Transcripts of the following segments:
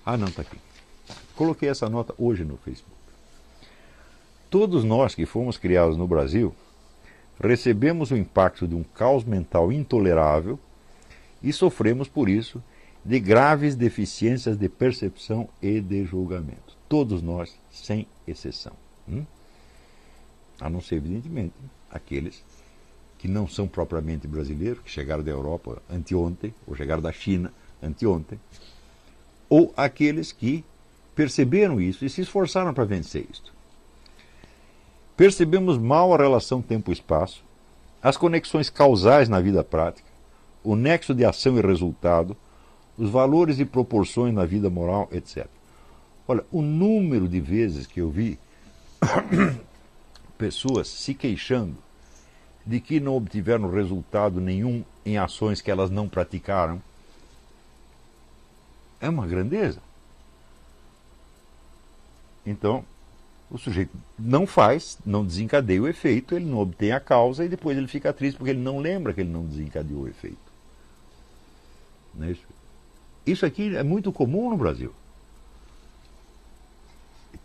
Ah, não, está aqui. Coloquei essa nota hoje no Facebook. Todos nós que fomos criados no Brasil recebemos o impacto de um caos mental intolerável e sofremos por isso de graves deficiências de percepção e de julgamento. Todos nós, sem exceção. A não ser, evidentemente, aqueles que não são propriamente brasileiros, que chegaram da Europa anteontem, ou chegaram da China anteontem, ou aqueles que perceberam isso e se esforçaram para vencer isso. Percebemos mal a relação tempo-espaço, as conexões causais na vida prática, o nexo de ação e resultado, os valores e proporções na vida moral, etc. Olha, o número de vezes que eu vi pessoas se queixando de que não obtiveram resultado nenhum em ações que elas não praticaram é uma grandeza. Então, o sujeito não faz, não desencadeia o efeito, ele não obtém a causa e depois ele fica triste porque ele não lembra que ele não desencadeou o efeito. Não é isso? Isso aqui é muito comum no Brasil.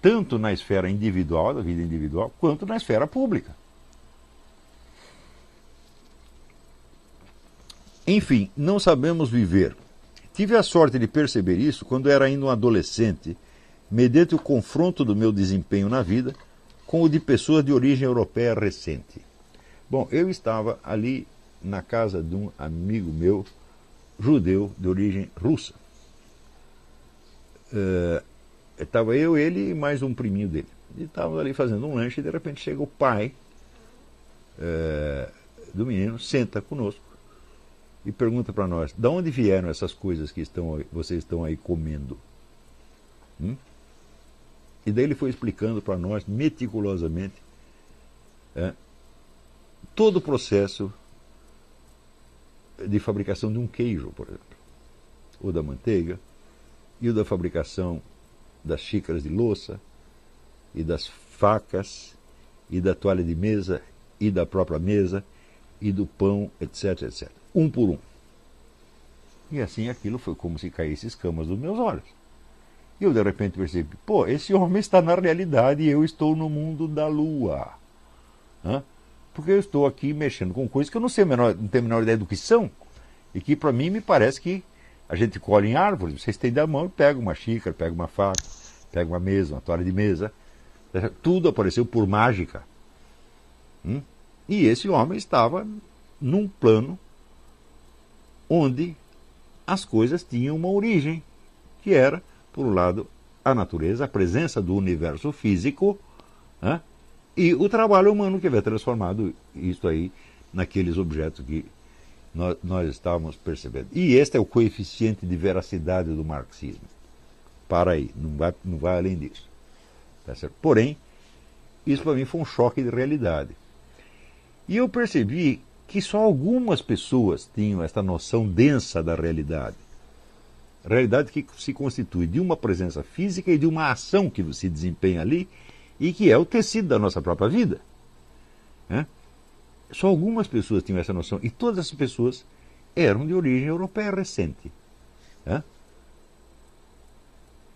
Tanto na esfera individual, da vida individual, quanto na esfera pública. Enfim, não sabemos viver. Tive a sorte de perceber isso quando era ainda um adolescente, mediante o confronto do meu desempenho na vida com o de pessoas de origem europeia recente. Bom, eu estava ali na casa de um amigo meu, judeu de origem russa. Estava eu, ele e mais um priminho dele. E estávamos ali fazendo um lanche e de repente chega o pai do menino, senta conosco e pergunta para nós: de onde vieram essas coisas que vocês estão aí comendo? E daí ele foi explicando para nós meticulosamente todo o processo de fabricação de um queijo, por exemplo, ou da manteiga, e o da fabricação das xícaras de louça, e das facas, e da toalha de mesa, e da própria mesa, e do pão, etc, etc. Um por um. E assim aquilo foi como se caísse escamas dos meus olhos. E eu de repente percebi, pô, esse homem está na realidade e eu estou no mundo da lua. Porque eu estou aqui mexendo com coisas que eu não tenho a menor ideia do que são, e que para mim me parece que a gente colhe em árvores, você estende a mão e pega uma xícara, pega uma faca, pega uma mesa, uma toalha de mesa. Tudo apareceu por mágica. E esse homem estava num plano onde as coisas tinham uma origem, que era, por um lado, a natureza, a presença do universo físico, e o trabalho humano que havia transformado isso aí naqueles objetos que nós estávamos percebendo. E este é o coeficiente de veracidade do marxismo. Para aí, não vai além disso. Tá certo? Porém, isso para mim foi um choque de realidade. E eu percebi que só algumas pessoas tinham esta noção densa da realidade. Realidade que se constitui de uma presença física e de uma ação que se desempenha ali e que é o tecido da nossa própria vida. Só algumas pessoas tinham essa noção e todas essas pessoas eram de origem europeia recente.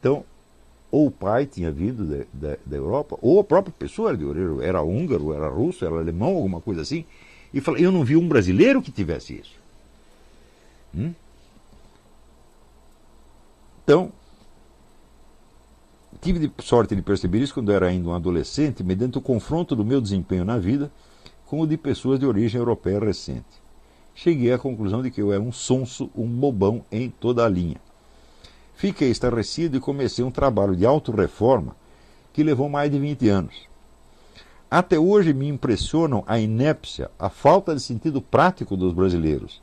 Então, ou o pai tinha vindo da Europa, ou a própria pessoa era de origem, era húngaro, era russo, era alemão, alguma coisa assim, e fala, eu não vi um brasileiro que tivesse isso. Então, tive sorte de perceber isso quando eu era ainda um adolescente, mediante o confronto do meu desempenho na vida com o de pessoas de origem europeia recente. Cheguei à conclusão de que eu era um sonso, um bobão em toda a linha. Fiquei estarrecido e comecei um trabalho de autorreforma que levou mais de 20 anos. Até hoje me impressionam a inépcia, a falta de sentido prático dos brasileiros,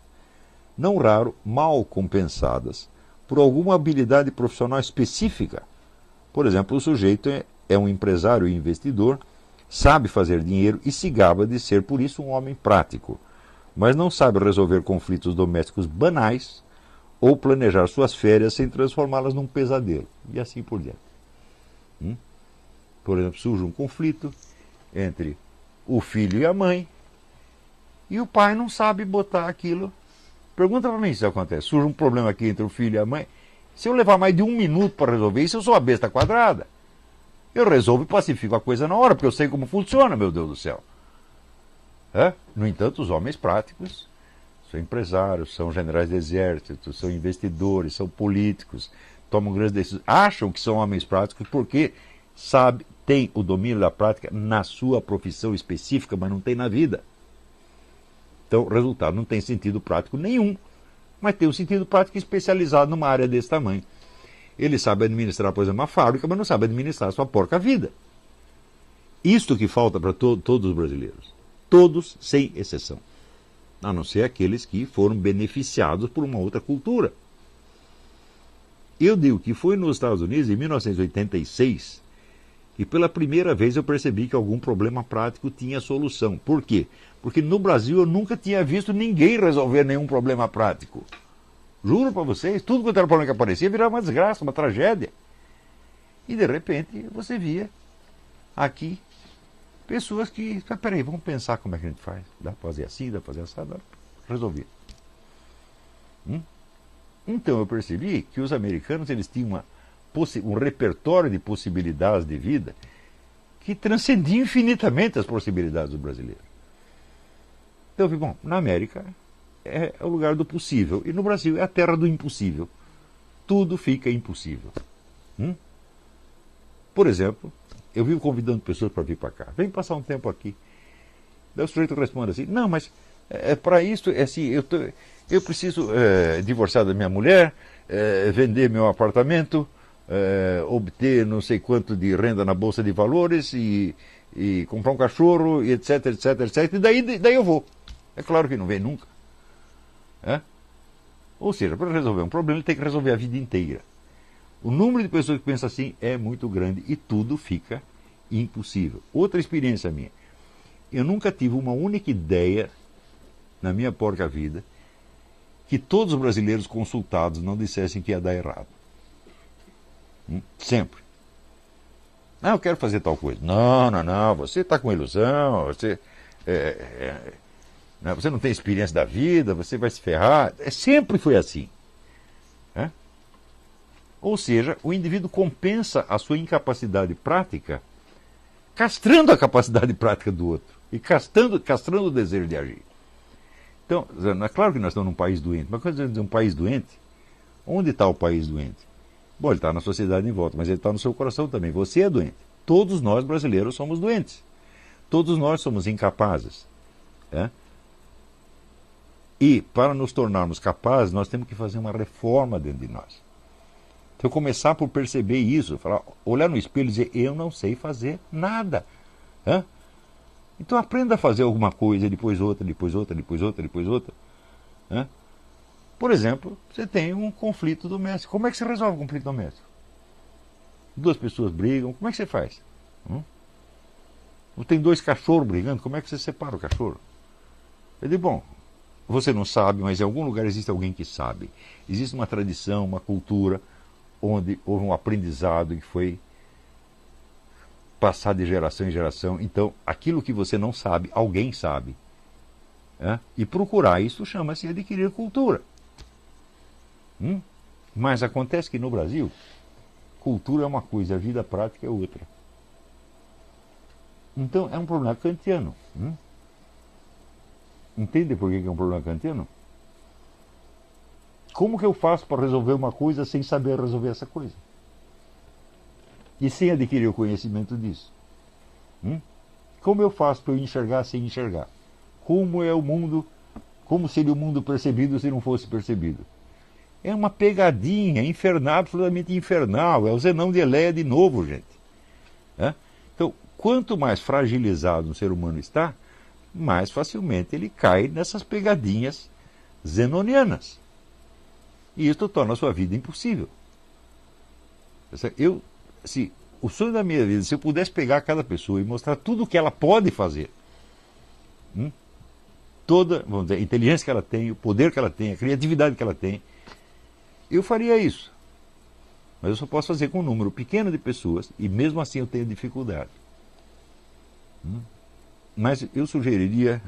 não raro mal compensadas por alguma habilidade profissional específica. Por exemplo, o sujeito é um empresário e investidor, sabe fazer dinheiro e se gaba de ser, por isso, um homem prático, mas não sabe resolver conflitos domésticos banais ou planejar suas férias sem transformá-las num pesadelo, e assim por diante. Por exemplo, surge um conflito entre o filho e a mãe, e o pai não sabe botar aquilo. Pergunta para mim se isso acontece. Surge um problema aqui entre o filho e a mãe, Se eu levar mais de 1 minuto para resolver isso, eu sou a besta quadrada. Eu resolvo e pacifico a coisa na hora, porque eu sei como funciona, meu Deus do céu. No entanto, os homens práticos são empresários, são generais de exército, são investidores, são políticos, tomam grandes decisões, acham que são homens práticos porque têm o domínio da prática na sua profissão específica, mas não tem na vida. Então, o resultado não tem sentido prático nenhum, mas tem um sentido prático especializado numa área desse tamanho. Ele sabe administrar, por exemplo, uma fábrica, mas não sabe administrar a sua porca vida. Isto que falta para todos os brasileiros. Todos, sem exceção. A não ser aqueles que foram beneficiados por uma outra cultura. Eu digo que foi nos Estados Unidos, em 1986, que pela primeira vez eu percebi que algum problema prático tinha solução. Por quê? Porque no Brasil eu nunca tinha visto ninguém resolver nenhum problema prático. Juro para vocês, tudo quanto era problema que aparecia virava uma desgraça, uma tragédia. E de repente você via aqui pessoas que, peraí, vamos pensar como é que a gente faz. Dá para fazer assim, dá para fazer assim, dá para resolver. Então eu percebi que os americanos eles tinham um repertório de possibilidades de vida que transcendia infinitamente as possibilidades do brasileiro. Então eu vi, bom, na América é o lugar do possível e no Brasil é a terra do impossível. Tudo fica impossível. Por exemplo, eu vivo convidando pessoas para vir para cá. Vem passar um tempo aqui. Daí o sujeito responde assim, não, mas para isso, assim, eu preciso divorciar da minha mulher, vender meu apartamento, obter não sei quanto de renda na Bolsa de Valores e comprar um cachorro, e etc, etc, etc. E daí eu vou. É claro que não vem nunca. Ou seja, para resolver um problema, ele tem que resolver a vida inteira. O número de pessoas que pensam assim é muito grande e tudo fica impossível. Outra experiência minha. Eu nunca tive uma única ideia na minha porca vida que todos os brasileiros consultados não dissessem que ia dar errado. Sempre. Ah, eu quero fazer tal coisa. Não, você está com ilusão, você não tem experiência da vida, você vai se ferrar. Sempre foi assim. Ou seja, o indivíduo compensa a sua incapacidade prática castrando a capacidade prática do outro e castrando o desejo de agir. Então, é claro que nós estamos num país doente, mas quando dizemos um país doente, onde está o país doente? Bom, ele está na sociedade em volta, mas ele está no seu coração também. Você é doente. Todos nós brasileiros somos doentes. Todos nós somos incapazes. E para nos tornarmos capazes, nós temos que fazer uma reforma dentro de nós. Então começar por perceber isso, olhar no espelho e dizer, eu não sei fazer nada. Então aprenda a fazer alguma coisa, depois outra, depois outra, depois outra, depois outra. Por exemplo, você tem um conflito doméstico. Como é que você resolve o conflito doméstico? Duas pessoas brigam, como é que você faz? Ou tem dois cachorros brigando, como é que você separa o cachorro? Eu digo, bom, você não sabe, mas em algum lugar existe alguém que sabe. Existe uma tradição, uma cultura, onde houve um aprendizado que foi passado de geração em geração. Então, aquilo que você não sabe, alguém sabe. E procurar isso chama-se adquirir cultura. Mas acontece que no Brasil, cultura é uma coisa, a vida prática é outra. Então, é um problema kantiano. Entende por que é um problema kantiano? Como que eu faço para resolver uma coisa sem saber resolver essa coisa? E sem adquirir o conhecimento disso? Como eu faço para eu enxergar sem enxergar? Como é o mundo, como seria o mundo percebido se não fosse percebido? É uma pegadinha infernal, absolutamente infernal. É o Zenão de Eleia de novo, gente. Então, quanto mais fragilizado um ser humano está, mais facilmente ele cai nessas pegadinhas zenonianas. E isso torna a sua vida impossível. O sonho da minha vida, se eu pudesse pegar cada pessoa e mostrar tudo o que ela pode fazer, toda, vamos dizer, a inteligência que ela tem, o poder que ela tem, a criatividade que ela tem, eu faria isso. Mas eu só posso fazer com um número pequeno de pessoas e mesmo assim eu tenho dificuldade. Mas eu sugeriria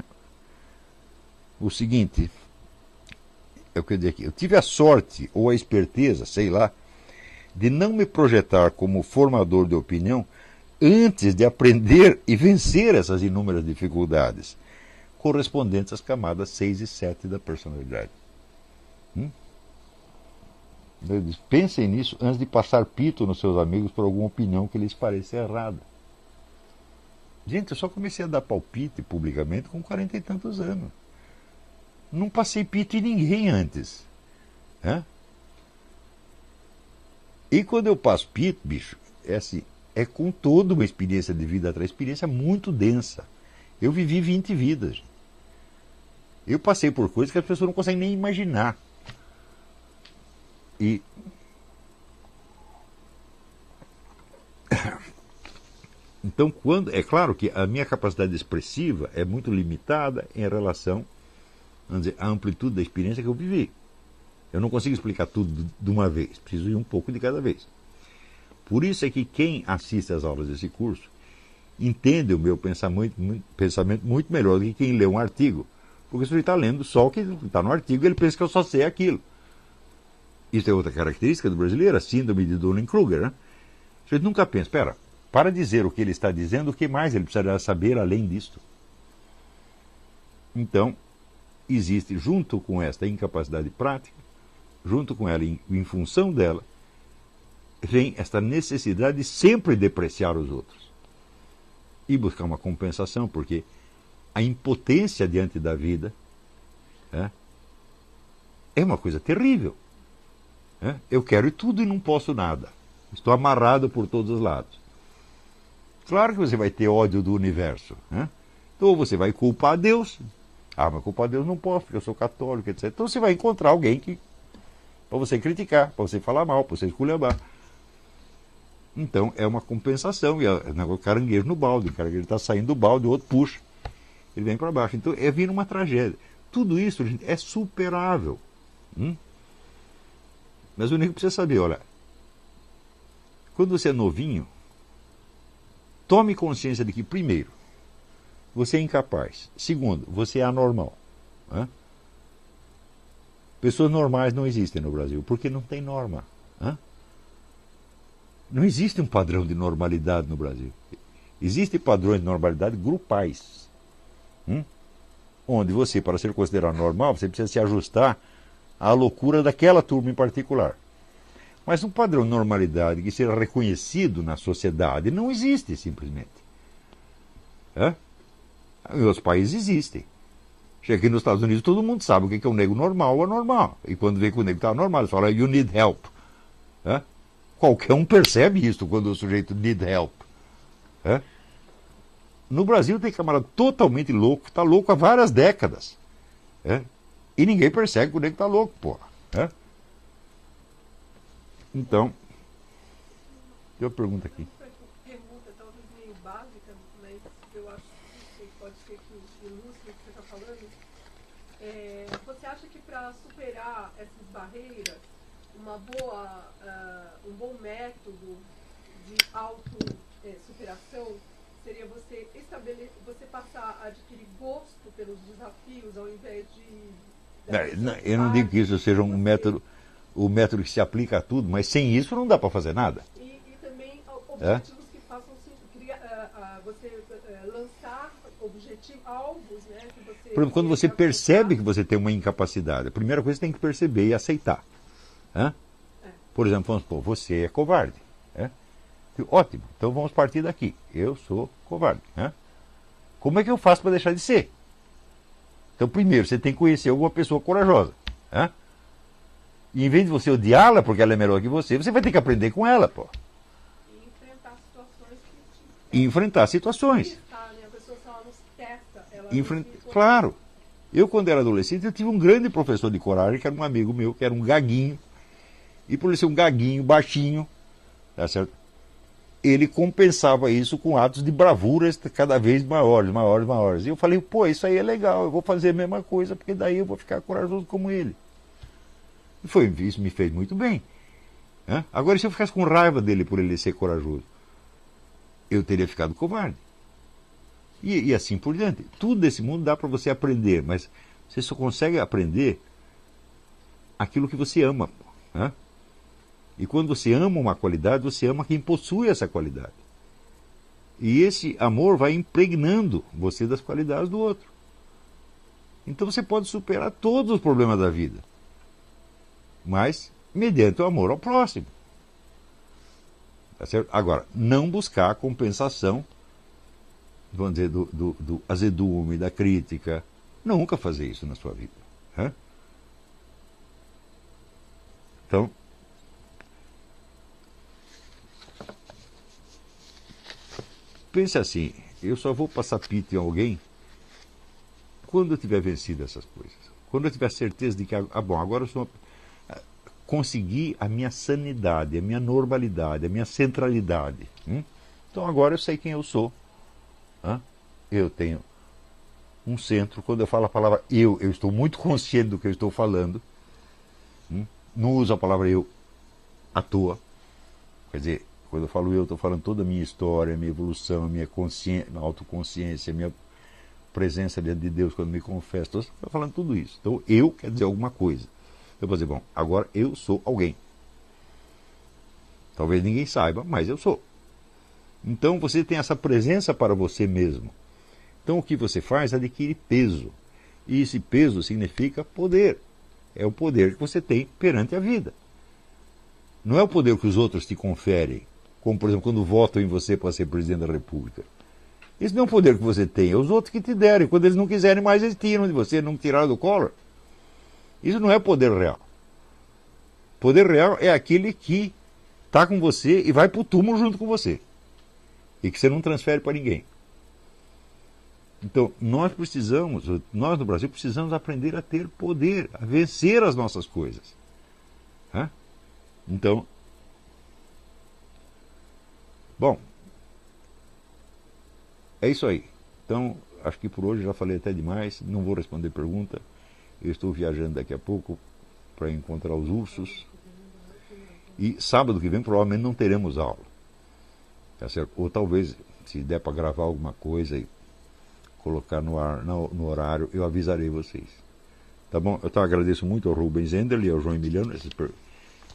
o seguinte: eu tive a sorte ou a esperteza, sei lá, de não me projetar como formador de opinião antes de aprender e vencer essas inúmeras dificuldades correspondentes às camadas 6 e 7 da personalidade. Pensem nisso antes de passar pito nos seus amigos por alguma opinião que lhes pareça errada. Gente, eu só comecei a dar palpite publicamente com 40 e tantos anos. Não passei pito em ninguém antes. E quando eu passo pito, bicho, é assim, é com toda uma experiência de vida atrás, experiência muito densa. Eu vivi 20 vidas. Eu passei por coisas que as pessoas não conseguem nem imaginar. E então, é claro que a minha capacidade expressiva é muito limitada em relação, vamos dizer, à amplitude da experiência que eu vivi. Eu não consigo explicar tudo de uma vez, preciso ir um pouco de cada vez. Por isso é que quem assiste às aulas desse curso entende o meu pensamento muito melhor do que quem lê um artigo. Porque se ele está lendo só o que está no artigo, ele pensa que eu só sei aquilo. Isso é outra característica do brasileiro, a síndrome de Dunning-Kruger. Né? A gente nunca pensa, para dizer o que ele está dizendo, o que mais ele precisaria saber além disto? Então, existe, junto com esta incapacidade prática, junto com ela, em função dela, vem esta necessidade de sempre depreciar os outros. E buscar uma compensação, porque a impotência diante da vida é uma coisa terrível. Eu quero tudo e não posso nada. Estou amarrado por todos os lados. Claro que você vai ter ódio do universo. Então você vai culpar Deus. Mas culpar Deus não posso, porque eu sou católico, etc. Então você vai encontrar alguém para você criticar, para você falar mal, para você esculhambar. Então é uma compensação. E é negócio caranguejo no balde. O caranguejo está saindo do balde, o outro puxa. Ele vem para baixo. Então é vir uma tragédia. Tudo isso, gente, é superável. Mas o único que precisa saber, olha, quando você é novinho, tome consciência de que, primeiro, você é incapaz. Segundo, você é anormal. Pessoas normais não existem no Brasil, porque não tem norma. Não existe um padrão de normalidade no Brasil. Existem padrões de normalidade grupais. Onde você, para ser considerado normal, você precisa se ajustar à loucura daquela turma em particular. Mas um padrão de normalidade que seja reconhecido na sociedade não existe, simplesmente. Em outros países existem. Chega aqui nos Estados Unidos, todo mundo sabe o que é um negro normal ou anormal. E quando vê que o negro está normal, eles falam, you need help. Qualquer um percebe isso quando o sujeito need help. No Brasil tem camarada totalmente louco, que está louco há várias décadas. E ninguém percebe que o negro está louco, porra. Então, tem uma pergunta aqui. Pergunta talvez meio básica, mas eu acho que pode ser que ilustre o que você está falando. Você acha que para superar essas barreiras, um bom método de autossuperação seria você passar a adquirir gosto pelos desafios ao invés de... Eu não digo que isso seja o método que se aplica a tudo, mas sem isso não dá para fazer nada. E também objetivos que façam você lançar alvos, né? Que você, por exemplo, quando você percebe que você tem uma incapacidade, a primeira coisa que você tem que perceber e aceitar. Por exemplo, vamos supor, você é covarde. Ótimo, então vamos partir daqui. Eu sou covarde. Como é que eu faço para deixar de ser? Então, primeiro, você tem que conhecer alguma pessoa corajosa. E em vez de você odiá-la porque ela é melhor que você vai ter que aprender com ela, pô. E enfrentar situações E enfrentar situações. A pessoa só nos testa. Claro. Eu, quando era adolescente, eu tive um grande professor de coragem, que era um amigo meu, que era um gaguinho. E por ele ser um gaguinho, baixinho, tá certo? Ele compensava isso com atos de bravuras cada vez maiores. E eu falei, isso aí é legal, eu vou fazer a mesma coisa, porque daí eu vou ficar corajoso como ele. E isso me fez muito bem. Agora, se eu ficasse com raiva dele por ele ser corajoso, eu teria ficado covarde. E assim por diante. Tudo desse mundo dá para você aprender, mas você só consegue aprender aquilo que você ama. Né? E quando você ama uma qualidade, você ama quem possui essa qualidade. E esse amor vai impregnando você das qualidades do outro. Então você pode superar todos os problemas da vida, mas mediante o amor ao próximo. Tá certo? Agora, não buscar a compensação, vamos dizer, do azedume, da crítica. Nunca fazer isso na sua vida. Né? Então, pense assim, eu só vou passar pito em alguém quando eu tiver vencido essas coisas. Quando eu tiver certeza de que, agora eu consegui a minha sanidade, a minha normalidade, a minha centralidade. Então agora eu sei quem eu sou. Eu tenho um centro. Quando eu falo a palavra eu estou muito consciente do que eu estou falando. Não uso a palavra eu à toa. Quer dizer, quando eu falo eu, estou falando toda a minha história, a minha evolução, a minha autoconsciência, a minha presença diante de Deus quando me confesso. Estou falando tudo isso. Então eu quer dizer alguma coisa. Eu vou dizer, bom, agora eu sou alguém. Talvez ninguém saiba, mas eu sou. Então você tem essa presença para você mesmo. Então o que você faz é adquirir peso. E esse peso significa poder. É o poder que você tem perante a vida. Não é o poder que os outros te conferem, como por exemplo quando votam em você para ser presidente da República. Isso não é um poder que você tem, é os outros que te derem. Quando eles não quiserem mais, eles tiram de você, não tiraram do Collor. Isso não é poder real. Poder real é aquele que está com você e vai para o túmulo junto com você. E que você não transfere para ninguém. Então, nós no Brasil, precisamos aprender a ter poder, a vencer as nossas coisas. Então, bom, é isso aí. Então, acho que por hoje já falei até demais, não vou responder pergunta. Eu estou viajando daqui a pouco para encontrar os ursos. E sábado que vem provavelmente não teremos aula. Tá certo? Ou talvez, se der para gravar alguma coisa e colocar no ar, no horário, eu avisarei vocês. Tá bom? Eu agradeço muito ao Rubens Enderle e ao João Emiliano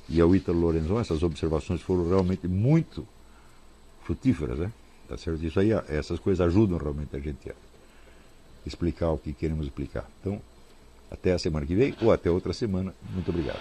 e ao Ítalo Lorenzon. Essas observações foram realmente muito frutíferas, né? Tá certo? Isso aí, essas coisas ajudam realmente a gente a explicar o que queremos explicar. Então, até a semana que vem ou até outra semana. Muito obrigado.